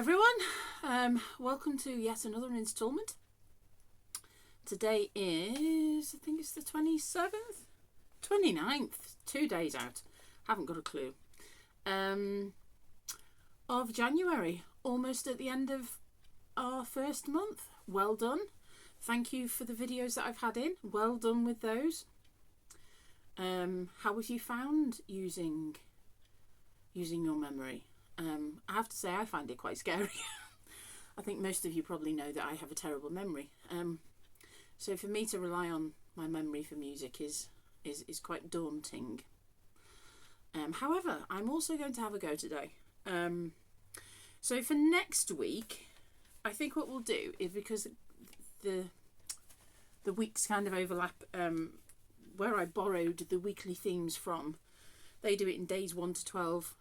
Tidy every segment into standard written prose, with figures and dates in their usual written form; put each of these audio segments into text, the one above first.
everyone, welcome to yet another instalment. Today is, I think it's the 27th, 29th, 2 days out, haven't got a clue, of January, almost at the end of our first month. Well done. Thank you for the videos that I've had in, well done with those. How have you found using your memory? I have to say I find it quite scary. I think most of you probably know that I have a terrible memory. So for me to rely on my memory for music is quite daunting. However, I'm also going to have a go today. So for next week, I think what we'll do is, because the weeks kind of overlap, where I borrowed the weekly themes from, they do it in days 1 to 12.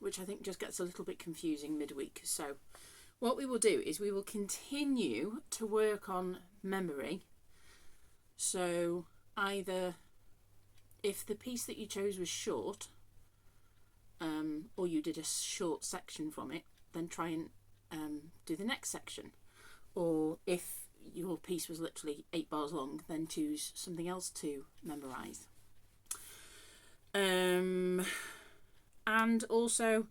Which I think just gets a little bit confusing midweek. So what we will do is we will continue to work on memory. So either if the piece that you chose was short, or you did a short section from it, then try and do the next section. Or if your piece was literally 8 bars long, then choose something else to memorise. And also,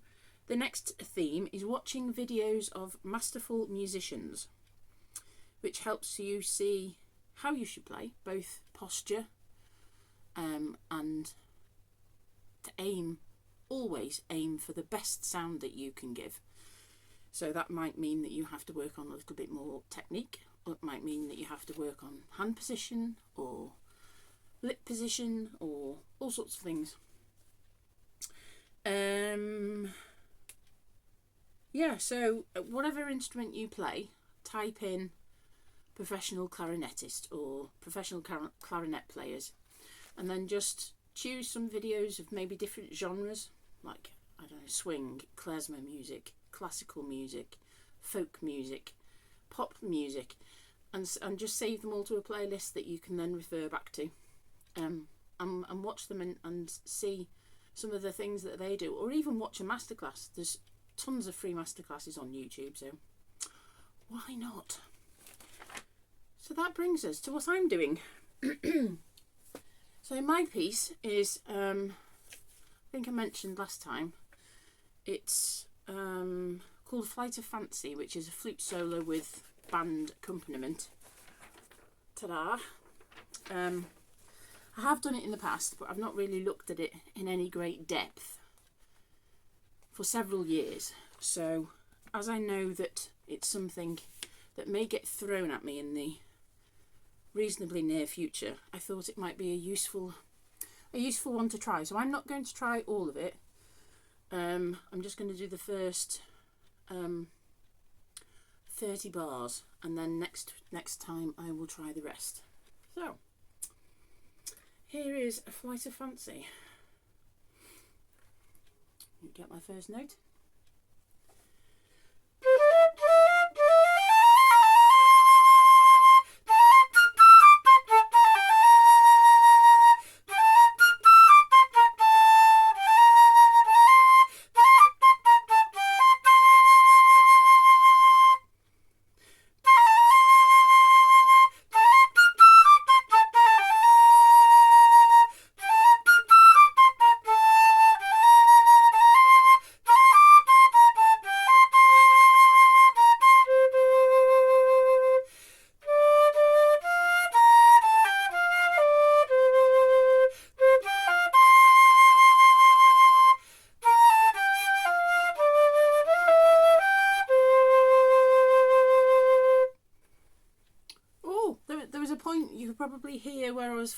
the next theme is watching videos of masterful musicians, which helps you see how you should play, both posture and to always aim for the best sound that you can give. So that might mean that you have to work on a little bit more technique, or it might mean that you have to work on hand position or lip position or all sorts of things. Yeah, so whatever instrument you play, type in professional clarinetist or professional clarinet players, and then just choose some videos of maybe different genres, like, I don't know, swing, klezmer music, classical music, folk music, pop music, and just save them all to a playlist that you can then refer back to, and watch them and see some of the things that they do, or even watch a masterclass. There's tons of free masterclasses on YouTube, so why not? So that brings us to what I'm doing. So my piece is, I think I mentioned last time, it's called Flight of Fancy, which is a flute solo with band accompaniment. Ta-da! I have done it in the past, but I've not really looked at it in any great depth for several years. So as I know that it's something that may get thrown at me in the reasonably near future, I thought it might be a useful one to try. So I'm not going to try all of it. I'm just going to do the first 30 bars, and then next time I will try the rest. So here is A Flight of Fancy. Get my first note. You could probably hear where I was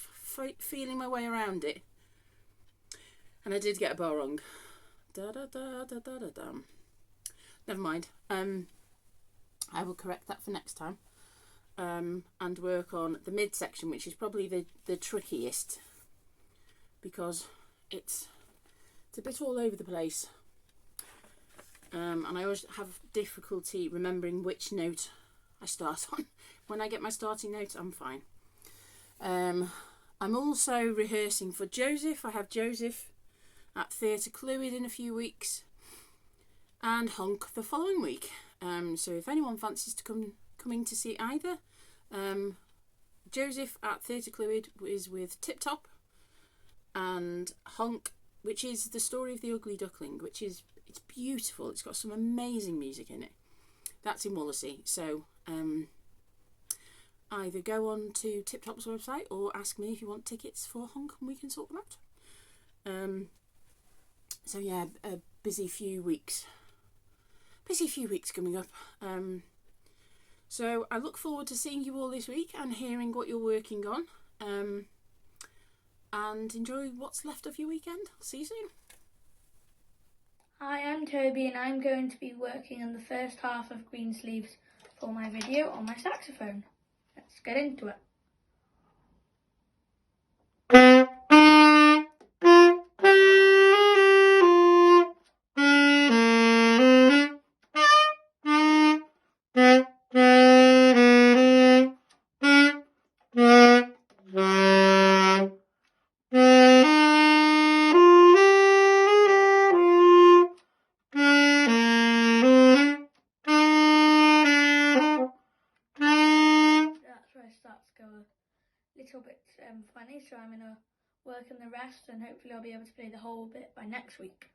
feeling my way around it, and I did get a bar wrong. Da da da da da da da. Never mind. I will correct that for next time, and work on the mid section, which is probably the trickiest, because it's a bit all over the place, and I always have difficulty remembering which note I start on. When I get my starting note, I'm fine. I'm also rehearsing for Joseph. I have Joseph at Theatre Clwyd in a few weeks, and Honk the following week. So if anyone fancies to coming to see either, Joseph at Theatre Cluid is with Tip Top, and Honk, which is the story of the Ugly Duckling, it's beautiful. It's got some amazing music in it. That's in Wallasey. So either go on to Tip Top's website or ask me if you want tickets for Honk and we can sort them out. So yeah, a busy few weeks coming up. So I look forward to seeing you all this week and hearing what you're working on. And enjoy what's left of your weekend. See you soon. Hi, I'm Toby and I'm going to be working on the first half of Greensleeves for my video on my saxophone. Let's get into it. Little bit funny, so I'm going to work on the rest and hopefully I'll be able to play the whole bit by next week.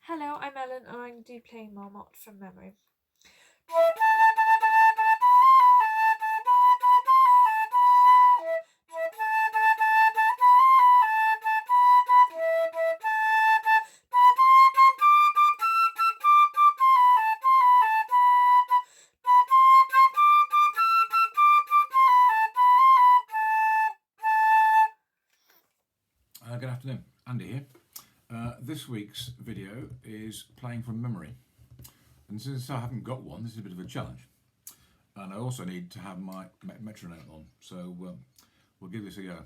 Hello, I'm Ellen and I'm going to be playing Marmot from memory. Good afternoon, Andy here. This week's video is playing from memory, and since I haven't got one, this is a bit of a challenge, and I also need to have my metronome on, so we'll give this a go.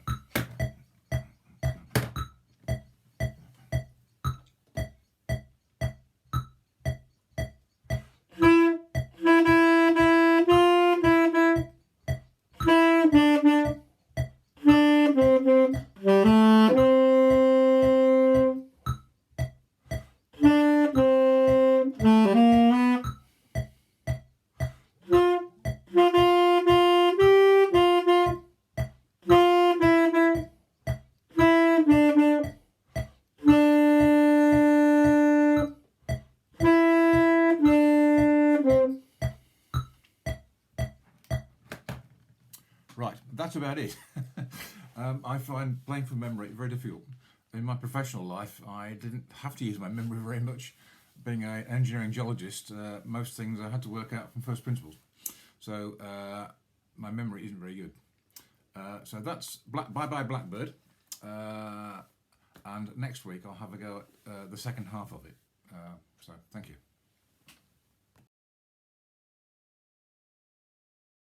Right, that's about it. I find playing from memory very difficult. In my professional life, I didn't have to use my memory very much. Being an engineering geologist, most things I had to work out from first principles. So my memory isn't very good. So that's Bye Bye Blackbird. And next week I'll have a go at the second half of it. So thank you.